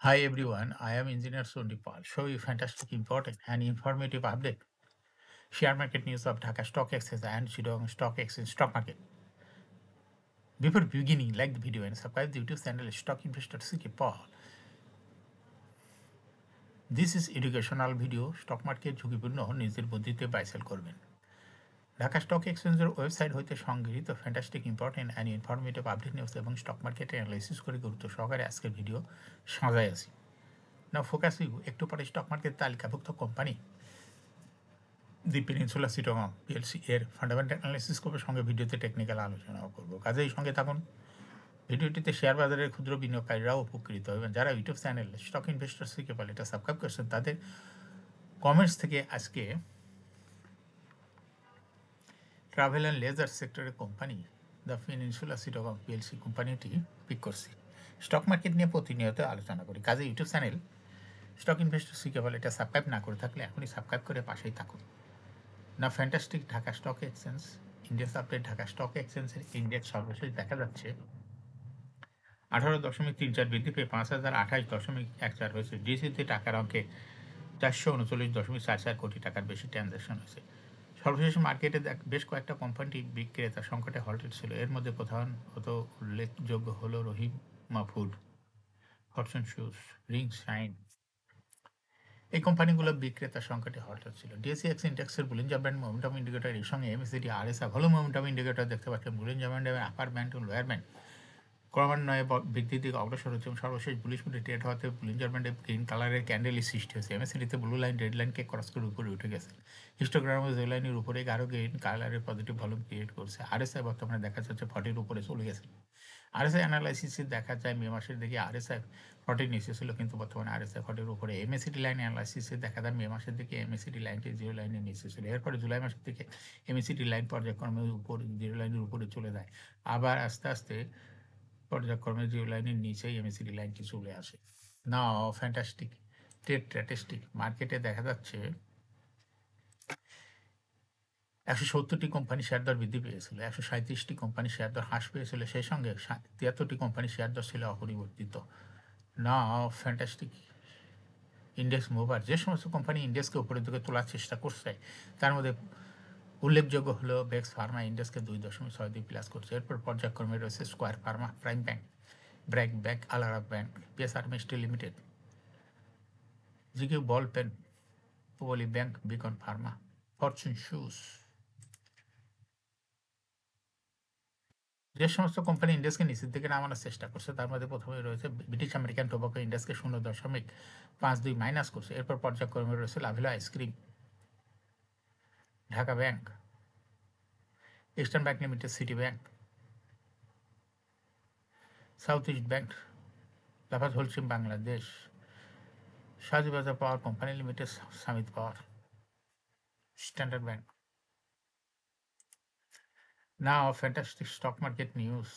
Hi everyone, I am Engineer Sundipal. Show you fantastic, important and informative update. Share market news of Dhaka Stock Exchange and Chittagong Stock Exchange stock market. Before beginning, like the video and subscribe the YouTube channel Stock Investor CK Paul. This is educational video. Stock market ঝুঁকিপূর্ণ নিজের বুদ্ধিতে buy sell করবেন। Dhaka stock এক্সচেঞ্জের website হইতে সংগৃহীত fantastic important and informative update news এবং stock market analysis করে গুরুত্ব সহকারে আজকের ভিডিও সাজাই আছি। নাও ফোকাস ইউ একটু পরে স্টক মার্কেট তালিকাভুক্ত company the Peninsula Chittagong PLC এর ফান্ডামেন্টাল অ্যানালাইসিস করবে, সঙ্গে ভিডিওতে টেকনিক্যাল আলোচনাও করবো। কাজেই সঙ্গে থাকুন। ভিডিওটিতে শেয়ার বাজারের ক্ষুদ্র বিনিয়োগকারীরাও উপকৃত হবেন। যারা ইউটিউব চ্যানেল স্টক ইনভেস্টর শিখে পারে এটা সাবস্ক্রাইব করছেন, তাদের কমেন্টস থেকে আজকে ট্রাভেল অ্যান্ড লেজার সেক্টরের company the peninsula Chittagong PLC কোম্পানিটি পিক করছি। স্টক মার্কেট নিয়ে প্রতিনিয়ত আলোচনা করি। কাজে ইউটিউব চ্যানেল স্টক ইনভেস্টর শিখে পারে এটা সাবস্ক্রাইব না করে থাকলে এখনই সাবস্ক্রাইব করে পাশেই থাকুন। না fantastic Dhaka stock exchange index update. Dhaka stock এক্সচেঞ্জের ইন্ডেক্স সর্বশেষ দেখা যাচ্ছে 18.34 বৃদ্ধি পেয়ে 5028.14 হয়েছে। ডিসিতে টাকার অঙ্কে 439.44 কোটি টাকার বেশি ট্রানজ্যাকশন হয়েছে। সর্বশেষ মার্কেটে বেশ কয়েকটা কোম্পানি বিক্রেতা সংকটে হল্টেড ছিল। এর মধ্যে প্রধানত উল্লেখযোগ্য হলো Rahima food, Fortune shoes, ring shine. এই কোম্পানিগুলো বিক্রেতা সংকটে হল্টেড ছিল। ডিএসইএক্স ইন্ডেক্সের বুলিঞ্জার ব্যান্ড মোমেন্টাম ইন্ডিকেটর এর সঙ্গে এমএসিডি আরএসআই ভালো মোমেন্টাম ইন্ডিকেটর দেখতে পাচ্ছেন। বুলিঞ্জার ব্যান্ডের আপার ব্যান্ড ও লোয়ার ব্যান্ড ক্রমান্বয়ে বৃদ্ধির দিকে অগ্রসর হচ্ছে এবং সর্বশেষ বুলিশ মুডে ট্রেড হওয়াতে বুলিঞ্জার ব্যান্ডে গ্রিন কালারের ক্যান্ডেলই সৃষ্টি হয়েছে। এমএসিডিতে ব্লু লাইন রেড লাইনকে ক্রস করে উপরে উঠে গেছে। হিস্টোগ্রামে যে লাইনের উপরে আরও গ্রিন কালারের পজিটিভ ভলিউম ক্রিয়েট করছে। আরএসআই বর্তমানে দেখা যাচ্ছে 40-র উপরে চলে গেছে। আরএসআই অ্যানালাইসিসে দেখা যায় মে মাসের দিকে আরএসআই 40 নিচে ছিল, কিন্তু বর্তমানে আরএসআই 40-র উপরে। এমএসিডি লাইন অ্যানালাইসিসে দেখা যায় মে মাসের দিকে এমএসিডি লাইনটি জিরো লাইনের নিচে ছিল। এরপরে জুলাই মাসের দিকে এমএসিডি লাইন পর্যায়ক্রমে উপরে জিরো লাইনের উপরে চলে যায়। আবার আস্তে আস্তে পর্যায়ক্রমে জিরো লাইনের নিচেই এমএসিডি লাইনটি চলে আসে। নাও ফ্যান্টাস্টিক ট্রেড স্ট্যাটিস্টিক মার্কেটে দেখা যাচ্ছে 170টি কোম্পানি শেয়ার দর বৃদ্ধি পেয়েছিল, 137টি কোম্পানি শেয়ার দর হ্রাস পেয়েছিল, সেই সঙ্গে 73টি কোম্পানি শেয়ার দর ছিল অপরিবর্তিত। নাও ফ্যান্টাস্টিক ইন্ডেক্স মুভার, যে সমস্ত কোম্পানি ইন্ডেক্সকে উপরের দিকে তোলার চেষ্টা করছে তার মধ্যে উল্লেখযোগ্য হলো বেক্স ফার্মা ইন্ডেক্সকে 2.62 প্লাস করছে। এরপর পর্যায়ক্রমে রয়েছে Square Pharma, Prime Bank, BRAC Bank, আলারা Bank, PS Army Steel Limited, GQ Ball Pen, পোলি Bank, Beacon Pharma, Fortune Shoes. যে সমস্ত কোম্পানি ইন্ডেক্সকে নিচের দিকে নামানোর চেষ্টা করছে তার মধ্যে প্রথমে রয়েছে ব্রিটিশ আমেরিকান টোবাকো ইন্ডেক্সকে 0.52 মাইনাস করছে। এরপর পর্যায়ক্রমে রয়েছে Lovello ice cream, Dhaka Bank, Eastern Bank Limited, City Bank, South East Bank, Lafarge Holcim Bangladesh, Shahjibazar power company limited, Summit Power, Standard Bank. Now fantastic stock market news.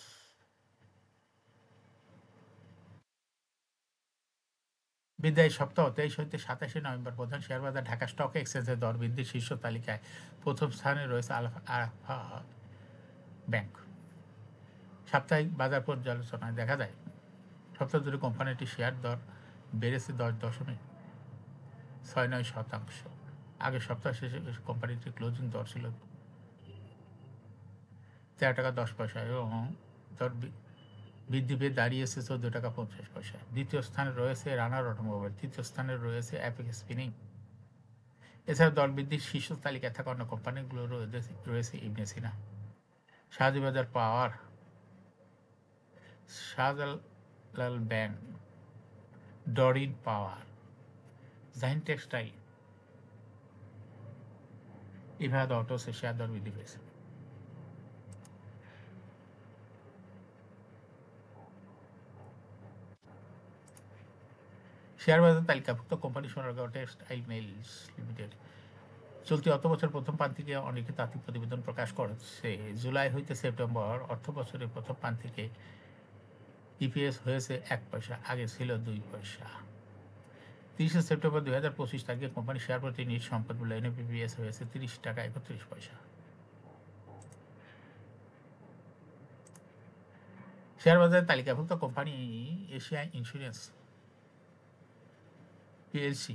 বিদায়ী সপ্তাহ 23 হইতে 27 নভেম্বর প্রধান শেয়ার বাজার ঢাকা স্টক এক্সচেঞ্জের দর বৃদ্ধির শীর্ষ তালিকায় প্রথম স্থানে রয়েছে আলফা ব্যাংক। সাপ্তাহিক বাজার পর্যালোচনায় দেখা যায় সপ্তাহ জুড়ে কোম্পানিটির শেয়ার দর বেড়েছে 10.69%। আগের সপ্তাহ শেষে কোম্পানিটির ক্লোজিং দর ছিল 13 টাকা 10 পয়সা এবং দর বৃদ্ধি পেয়ে দাঁড়িয়েছে 14 টাকা 50 পয়সা। দ্বিতীয় স্থানে রয়েছে রানার অটোমোবাইল, তৃতীয় স্থানে রয়েছে অ্যাপিক স্পিনিং। এছাড়া দর বৃদ্ধির শীর্ষ তালিকায় থাকা অন্য কোম্পানিগুলো রয়েছে ইবনে সিনা, শাহজিবাজার পাওয়ার, শাহজালাল ব্যাংক, ডরিন পাওয়ার, জাহিন টেক্সটাইল, ইভাদ অটোসে শেয়ার দর বৃদ্ধি পেয়েছে। শেয়ার বাজার তালিকাভুক্ত company Sonargaon textile mills limited চলতি অর্থবছর প্রথম প্রান্তিকে অনেকে তাত্ত্বিক প্রতিবেদন প্রকাশ করেছে। জুলাই হইতে সেপ্টেম্বর অর্থ বছরের প্রথম প্রান্তিকে ইপিএস হয়েছে 1 পয়সা, আগে ছিল 2 পয়সা। 30 সেপ্টেম্বর 2025 তারিখে কোম্পানি শেয়ার প্রতি নিট সম্পদ মূল্য এনপিপিএস হয়েছে 30 টাকা 31 পয়সা। শেয়ার বাজারের তালিকাভুক্ত কোম্পানি এশিয়া ইন্স্যুরেন্স পিএলসি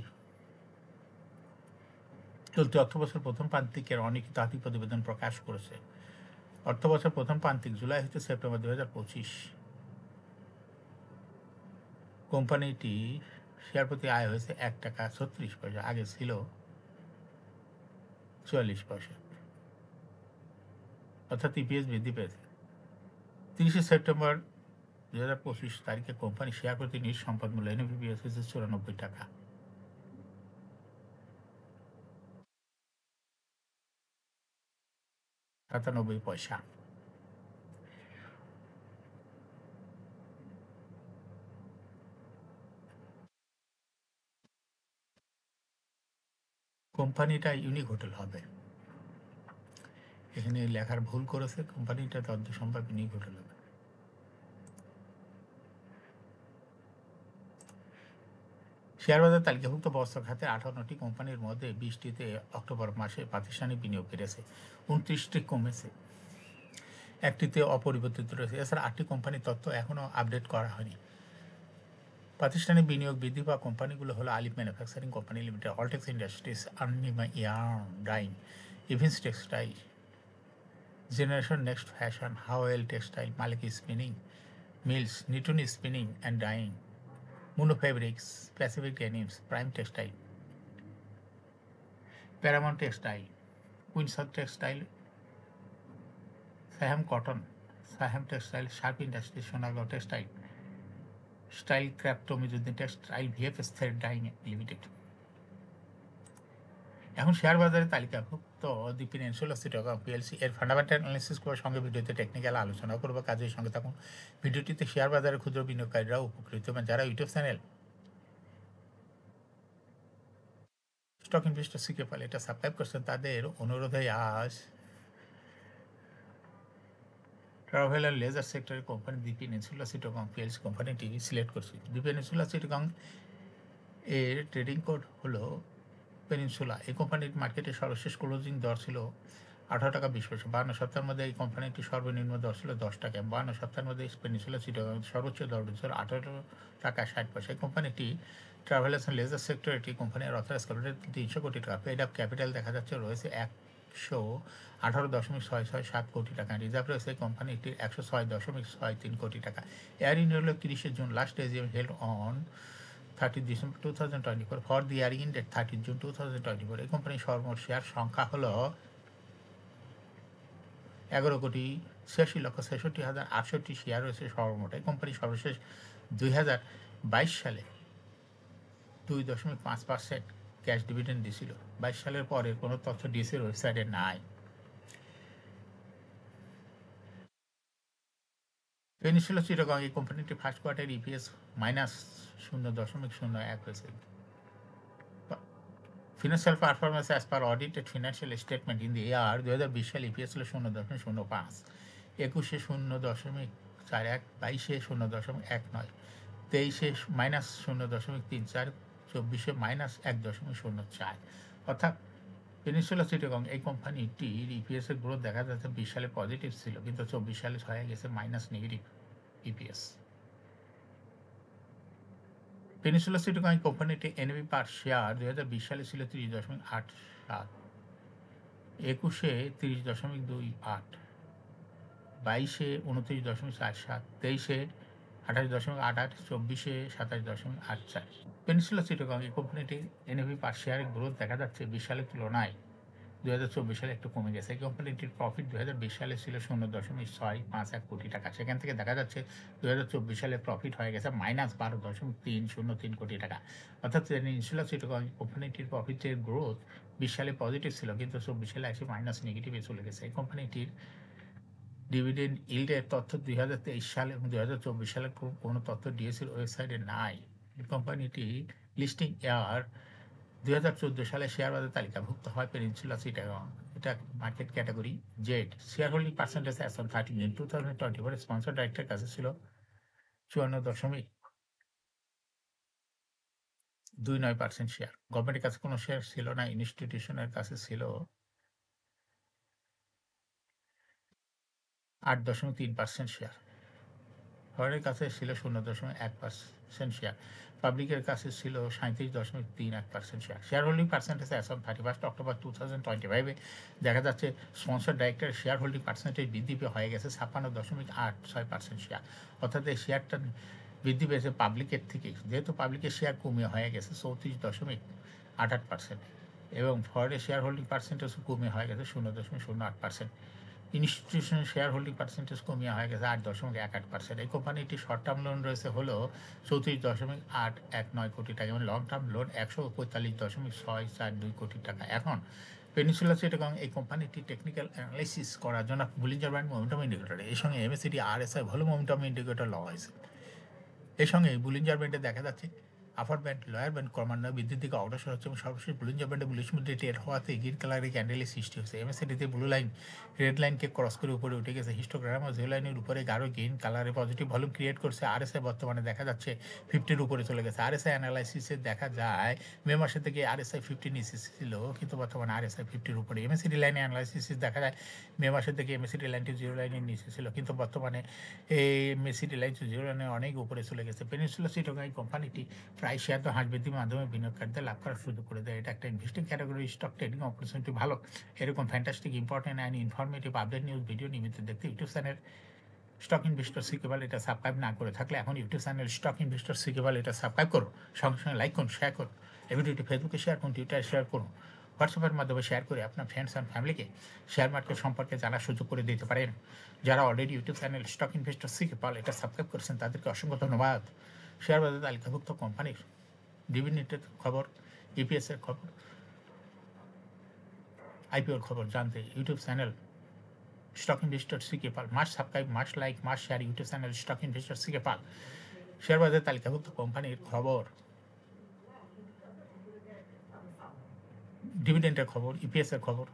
চলতি অর্থবছর প্রথম প্রান্তিকের অনিশ্চিত আর্থিক প্রতিবেদন প্রকাশ করেছে। অর্থবছর প্রথম প্রান্তিক জুলাই হতে সেপ্টেম্বর 2025। কোম্পানিটি শেয়ার প্রতি আয় হয়েছে ৳1.36, আগে ছিল 44 পয়সা, অর্থাৎ ইপিএস বৃদ্ধি পেয়েছে। 30 সেপ্টেম্বর 2025 তারিখে কোম্পানি শেয়ার প্রতি নিজ সম্পদ মূল্য এনএভিপিএস হয়েছে ৳94, 97 পয়সা। কোম্পানিটা ইউনিক হোটেল হবে, এখানে লেখার ভুল করেছে, কোম্পানিটা তথ্য সম্ভব ইউনিক হোটেল হবে। শেয়ারবাজার তালিকাভুক্ত বস্ত্র খাতের 58টি কোম্পানির মধ্যে 20টিতে অক্টোবর মাসে প্রাতিষ্ঠানিক বিনিয়োগ বেড়েছে, 29টি কমেছে, একটিতে অপরিবর্তিত রয়েছে। এছাড়া 8টি কোম্পানির তথ্য এখনও আপডেট করা হয়নি। প্রাতিষ্ঠানিক বিনিয়োগ বৃদ্ধি পাওয়া কোম্পানিগুলো হলো Alif manufacturing company limited, Alltex Industries, আর্নিমা yarn dyeing, Evince Textile, Generation Next Fashion, Hwa Well Textile, Malek spinning mills, নিটুন স্পিনিং অ্যান্ড ডাইং, মুনো fabrics, Pacific Denims, Prime Textile, Paramount Textile, Queen South Textile, Saham cotton, Saham Textile, Sharp Industries, Sonargaon Textile, Style Craft, Tamijuddin Textile, VFS thread dyeing limited. এখন share বাজারে তালিকাভুক্ত the Peninsula Chittagong PLC এর fundamental analysis করার সঙ্গে ভিডিওতে technical আলোচনা করবো, কাজের সঙ্গে থাকুন। ভিডিওটিতে শেয়ার বাজারে ক্ষুদ্র বিনিয়োগকারীরাও উপকৃত হবেন। যারা ইউটিউব চ্যানেল স্টক ইনভেস্টর শিখে ফেলে এটা সাবস্ক্রাইব করছেন, তাদের অনুরোধে আজ ট্রাভেল অ্যান্ড লেজার সেক্টরের company the Peninsula Chittagong PLC কোম্পানিটি সিলেক্ট করছি। দি পেনিনসুলা চিটাগং এর ট্রেডিং কোড হলো পেনিনসুলা। এই কোম্পানির মার্কেটে সর্বশেষ ক্লোজিং দর ছিল 18 টাকা 20 পয়সা। 52 সপ্তাহের মধ্যে এই কোম্পানিটির সর্বনিম্ন দর ছিল 10 টাকা। 52 সপ্তাহের মধ্যে পেনিনসুলা চিটাগং সর্বোচ্চ দর ছিল 18 টাকা 60 পয়সা। এই কোম্পানিটি ট্রাভেলার্স অ্যান্ড লেজার সেক্টর একটি কোম্পানির অথরাইজ ক্যাপিটাল 300 কোটি টাকা। পেড আপ ক্যাপিটাল দেখা যাচ্ছে রয়েছে 118.667 কোটি টাকা। রিজার্ভ রয়েছে কোম্পানিটির 106.63 কোটি টাকা। এয়ার ইন্ডিয়া হল 30 June last AGM held on 30 December 2024 for the year ended 30 June 2024। এই কোম্পানির সর্বমোট শেয়ার সংখ্যা হলো 11,86,66,068 শেয়ার রয়েছে সর্বমোট। এই কোম্পানি সর্বশেষ 2022 সালে 2.5% ক্যাশ ডিভিডেন্ড দিয়েছিল। 22 সালের পরের কোনো তথ্য ডিএসির ওয়েবসাইটে নাই। পেনিনসুলা চিটাগং এই কোম্পানিটি ফার্স্ট কোয়ার্টার ইপিএস -0.01 হয়েছে। Financial performance as per audited financial statement in the year 2020 সালে ইপিএস ছিল 0.05, 21-এ 0.41, 22-এ 0.19, 23-এ -0.34, 24-এ -1.04। অর্থাৎ পেনিনসুলা চিটাগং এই কোম্পানিটির ইপিএসের গ্রোথ দেখা যাচ্ছে 20 সালে পজিটিভ ছিল, কিন্তু 24 সালে হয়ে গেছে নেগেটিভ ইপিএস। পেনিনসুলা চিটাগং কোম্পানিটি এনএভি পার শেয়ার 2020 সালে ছিল 30.87, 21-এ 30.28, 22-এ 29.47, 23-এ 28.88, 24-এ 27.84। পেনিনসুলা চিটাগং এই কোম্পানিটির এনএভি পার শেয়ারের গ্রোথ দেখা যাচ্ছে 20 সালের তুলনায় 2024 সালে একটু কমে গেছে। এই কোম্পানিটির প্রফিট 2020 সালে ছিল 0.651 কোটি টাকা। সেখান থেকে দেখা যাচ্ছে 2024 সালে প্রফিট হয়ে গেছে -12.303 কোটি টাকা। অর্থাৎ পেনিনসুলা চিটাগং কোম্পানিটির প্রফিটের গ্রোথ 20 সালে পজিটিভ ছিল, কিন্তু 24 সালে এসে নেগেটিভে চলে গেছে। এই কোম্পানিটির ডিভিডেন্ড ইল্ডের তথ্য 2023 সাল এবং 2024 সালের কোনো তথ্য ডিএসির ওয়েবসাইটে নাই। এই কোম্পানিটি লিস্টিং ইয়ার 2014 সালে শেয়ার বাজার তালিকাভুক্ত হয় পেনিনসুলা চিটাগং। এটা market category Z. Share holding percentage as on 30 June 2024 sponsor ডাইরেক্টরের কাছে ছিল 54.29% শেয়ার। গভর্নমেন্টের কাছে কোনো শেয়ার ছিল না, ইনস্টিটিউশনের কাছে ছিল 8.3% শেয়ার। ফরেনের কাছে ছিল 0.1% শেয়ার, পাবলিকের কাছে ছিল 37.31% share. Share holding percentage as on 31 October 2025 দেখা যাচ্ছে স্পন্সর ডাইরেক্টরের শেয়ার হোল্ডিং পার্সেন্টেজ বৃদ্ধি হয়ে গেছে 56.86% শেয়ার, অর্থাৎ এই শেয়ারটা বৃদ্ধি পেয়েছে পাবলিকের থেকেই, যেহেতু পাবলিকের শেয়ার কমে হয়ে গেছে 34.88%, এবং ফরেনের শেয়ার হোল্ডিং পার্সেন্টেজও কমে হয়ে গেছে 0.08%। ইনস্টিটিউশনাল শেয়ার হোল্ডিং পার্সেন্টেজ কমিয়ে হয়ে গেছে 8.18%। এই কোম্পানিটি শর্ট টার্ম লোন রয়েছে হলো 34.819 কোটি টাকা, এবং লং টার্ম লোন 145.642 কোটি টাকা। এখন পেনিনসুলা চিটাগং এই কোম্পানিটি টেকনিক্যাল অ্যানালাইসিস করার জন্য বুলিঞ্জার ব্যান্ড মোমেন্টাম ইন্ডিকেটর, এর সঙ্গে এমএসিডি আরএসআই ভালো মোমেন্টাম ইন্ডিকেটর লওয়া হয়েছে। এর সঙ্গে বুলিঞ্জার ব্যান্ডে দেখা যাচ্ছে আপার ব্যান্ড লোয়ার ব্যান্ড ক্রমান্বয়ে বৃদ্ধির দিকে অগ্রসর হচ্ছে, এবং সর্বশেষ বুলিঞ্জার ব্যান্ডে বুলিশ মুদ্রা টের হওয়াতে গ্রিন কালারের ক্যান্ডেলের সৃষ্টি হচ্ছে। এমএসিডিতে ব্লু লাইন রেড লাইনকে ক্রস করে উপরে উঠে গেছে। হিস্টোগ্রাম ও জিও লাইনের উপরে গাঢ় গ্রিন কালারে পজিটিভ ভলিউম ক্রিয়েট করছে। আরএসআই বর্তমানে দেখা যাচ্ছে 50-র উপরে চলে গেছে। আরএসআই অ্যানালাইসিসে দেখা যায় মে মাসে থেকে আরএসআই 50 নিচে ছিল, কিন্তু বর্তমানে আরএসআই 50-র উপরে। এমএসিডি লাইনে অ্যানালাইসিস দেখা যায় মে মাসে থেকে এমএসিডি লাইনটি জিরো লাইনের নিচে ছিল, কিন্তু বর্তমানে এই এমএসিডি লাইন জিরো লাইনে অনেক উপরে চলে গেছে। পেনিনসুলা চিটাগং এই কোম্পানিটি প্রায় শেয়ার তো হাঁস বৃদ্ধির মাধ্যমে বিনিয়োগকারীদের লাভ করার সুযোগ করে দেয়। এটা একটা investing category stock, trading opportunity ভালো। এরকম fantastic important and informative update news video নিয়মিত দেখতে ইউটিউব চ্যানেল স্টক ইনভেস্টর সিকেবল এটা সাবস্ক্রাইব না করে থাকলে এখন ইউটিউব চ্যানেল স্টক ইনভেস্টর সিকেবল এটা সাবস্ক্রাইব করো, সঙ্গে সঙ্গে লাইক করুন, শেয়ার করুন। এই ভিডিওটি ফেসবুকে শেয়ার করুন, টুইটারে শেয়ার করুন, হোয়াটসঅ্যাপের মাধ্যমে শেয়ার করে আপনার ফ্রেন্ডস অ্যান্ড ফ্যামিলিকে শেয়ার মার্কেট সম্পর্কে জানার সুযোগ করে দিতে পারেন। যারা already YouTube channel stock investor সিকেবল এটা সাবস্ক্রাইব করেছেন তাদেরকে অসংখ্য ধন্যবাদ। শেয়ার বাজারে তালিকাভুক্ত কোম্পানির ডিভিডেন্ডের খবর, ইপিএসের খবর, আইপিওর খবর জানতে ইউটিউব চ্যানেল স্টক ইনভেস্টর সিকেপাল must subscribe, must like, must share YouTube channel stock investor সিকেপাল। শেয়ার বাজারে তালিকাভুক্ত কোম্পানির খবর, ডিভিডেন্ডের খবর, ইপিএসের খবর,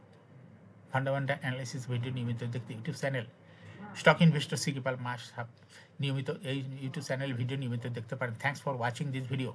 ফান্ডামেন্টাল অ্যানালাইসিস ভিডিও নিয়মিত দেখতে ইউটিউব চ্যানেল স্টক ইনভেস্টর সিকেপাল মাস্ট নিয়মিত এই ইউটিউব চ্যানেল ভিডিও নিয়মিত দেখতে পারেন। Thanks for watching this video.